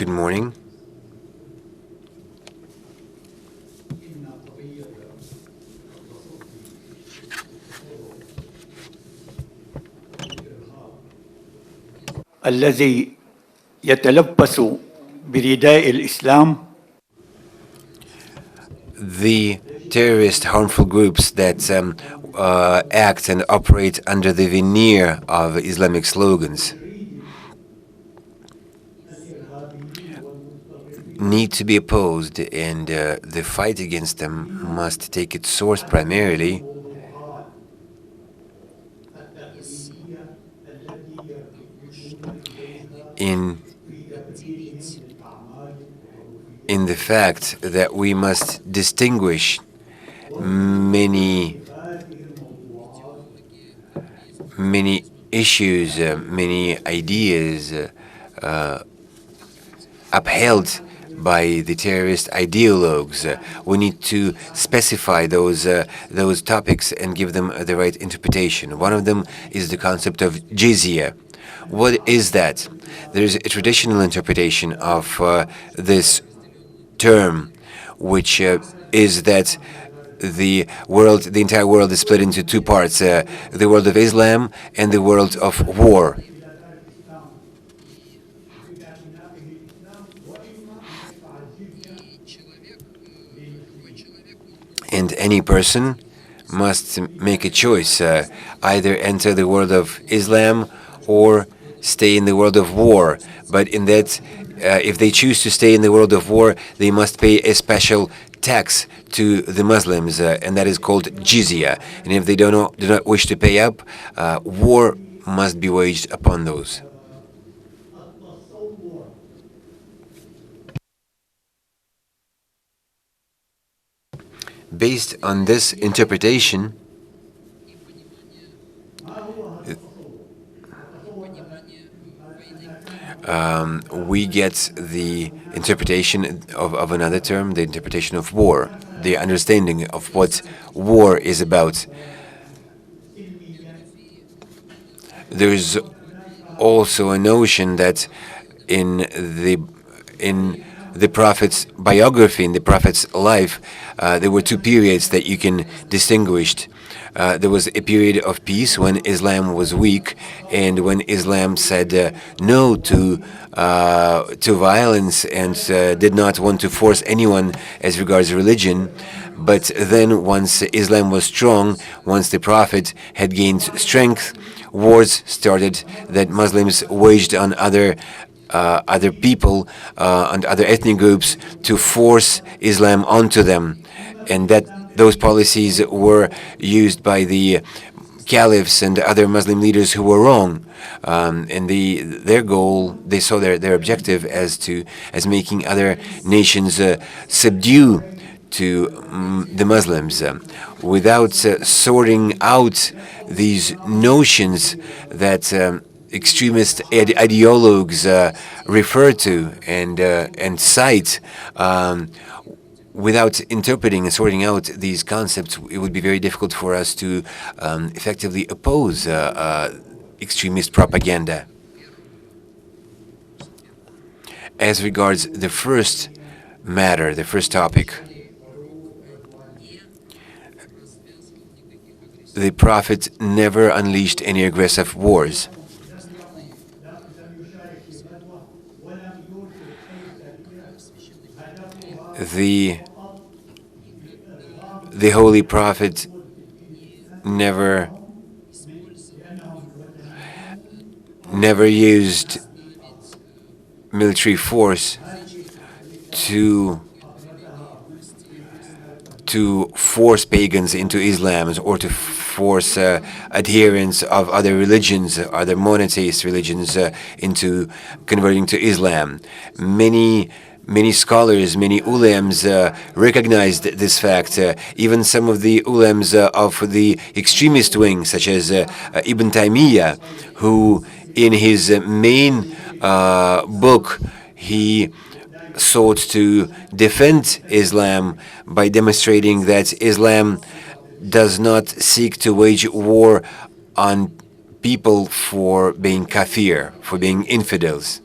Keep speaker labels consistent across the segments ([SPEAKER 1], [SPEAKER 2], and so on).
[SPEAKER 1] Good morning.
[SPEAKER 2] الذي يتلبس برداء الإسلام.
[SPEAKER 1] The terrorist harmful groups that act and operate under the veneer of Islamic slogans need to be opposed, and the fight against them must take its source primarily in the fact that we must distinguish many issues, many ideas upheld by the terrorist ideologues. We need to specify those topics and give them the right interpretation. One of them is the concept of jizya. What is that? There is a traditional interpretation of this term, which is that the entire world is split into two parts: the world of Islam and the world of war. And any person must make a choice, either enter the world of Islam or stay in the world of war. But in that, if they choose to stay in the world of war, they must pay a special tax to the Muslims, and that is called jizya. And if they do not wish to pay up, war must be waged upon those. Based on this interpretation, we get the interpretation of another term, the interpretation of war, the understanding of what war is about. There is also a notion that in the Prophet's biography, in the Prophet's life, there were two periods that you can distinguish. There was a period of peace when Islam was weak, and when Islam said no to violence and did not want to force anyone as regards religion. But then once Islam was strong, once the Prophet had gained strength, wars started that Muslims waged on other people and other ethnic groups to force Islam onto them, and that those policies were used by the caliphs and other Muslim leaders who were wrong. And their goal, they saw their objective as making other nations subdue to the Muslims, without sorting out these notions that extremist ideologues refer to and cite. Without interpreting and sorting out these concepts, it would be very difficult for us to effectively oppose extremist propaganda. As regards the first matter, the first topic, the Prophet never unleashed any aggressive wars. The Holy Prophet never used military force to force pagans into Islam, or to force adherents of other religions, other monotheist religions, into converting to Islam. Many scholars, many ulams recognized this fact. Even some of the ulams of the extremist wing, such as Ibn Taymiyyah, who in his main book, he sought to defend Islam by demonstrating that Islam does not seek to wage war on people for being kafir, for being infidels.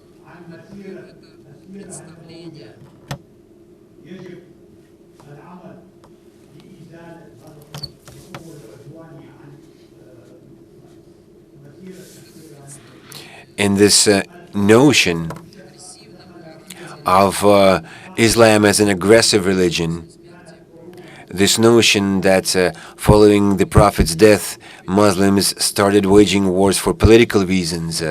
[SPEAKER 1] And this notion of Islam as an aggressive religion, this notion that following the Prophet's death, Muslims started waging wars for political reasons.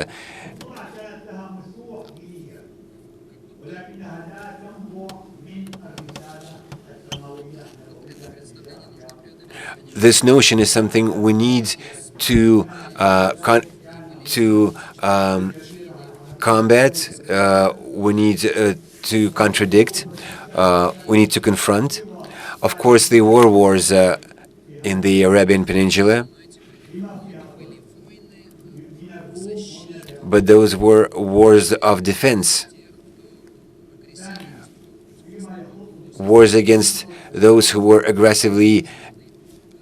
[SPEAKER 1] This notion is something we need to combat. We need to contradict. We need to confront. Of course, there were wars in the Arabian Peninsula, but those were wars of defense, wars against those who were aggressively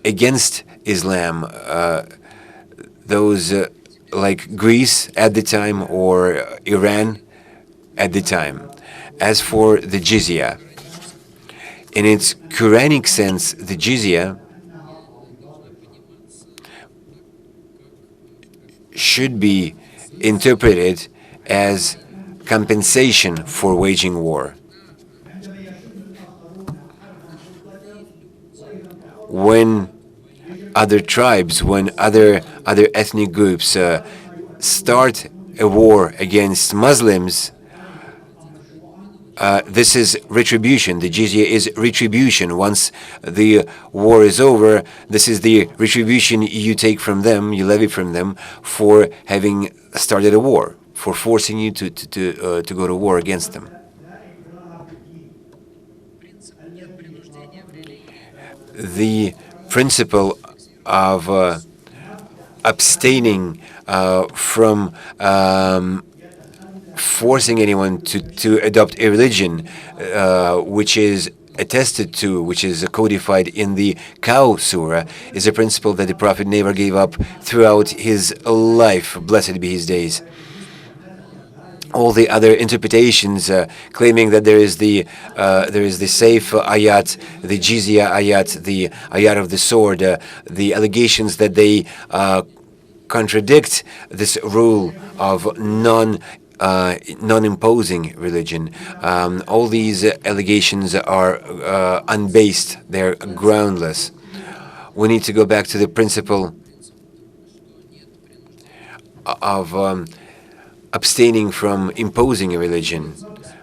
[SPEAKER 1] against Islam, those like Greece at the time or Iran at the time. As for the jizya, in its Quranic sense, the jizya should be interpreted as compensation for waging war. When other tribes, when other ethnic groups start a war against Muslims, this is retribution. The jizya is retribution. Once the war is over, this is the retribution you take from them, you levy from them for having started a war, for forcing you to go to war against them. The principle of abstaining from forcing anyone to adopt a religion which is attested to, which is codified in the Cow Surah, is a principle that the Prophet never gave up throughout his life. Blessed be his days. All the other interpretations claiming that there is the safe ayat, the jizya ayat, the ayat of the sword, the allegations that they contradict this rule of non-imposing religion. All these allegations are unbased. They're groundless. We need to go back to the principle of abstaining from imposing a religion,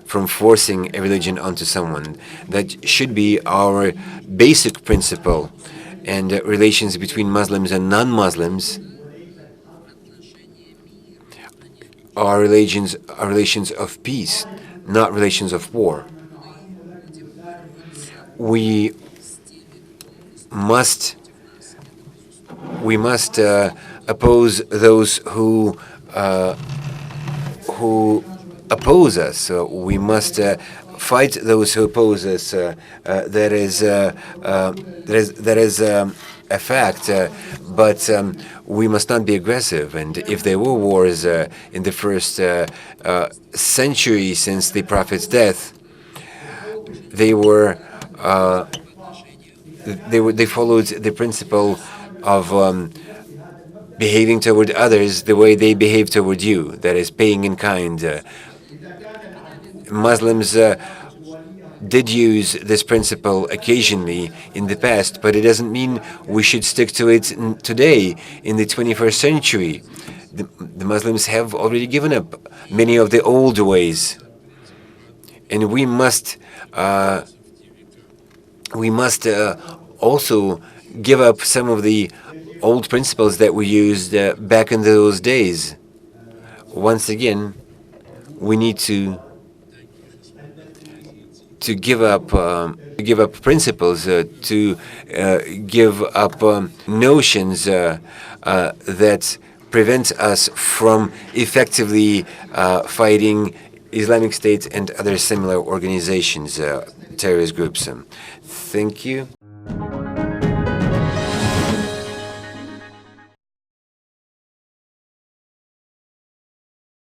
[SPEAKER 1] from forcing a religion onto someone. That should be our basic principle. And relations between Muslims and non-Muslims are relations of peace, not relations of war. We must oppose those who oppose us. We must fight those who oppose us. That is a fact. But we must not be aggressive. And if there were wars in the first century since the Prophet's death, they followed the principle of behaving toward others the way they behave toward you, that is, paying in kind. Muslims did use this principle occasionally in the past, but it doesn't mean we should stick to it today, in the 21st century. The Muslims have already given up many of the old ways, and we must also give up some of the old principles that we used back in those days. Once again, we need to give up principles, to give up notions that prevent us from effectively fighting Islamic State and other similar organizations, terrorist groups. Thank you.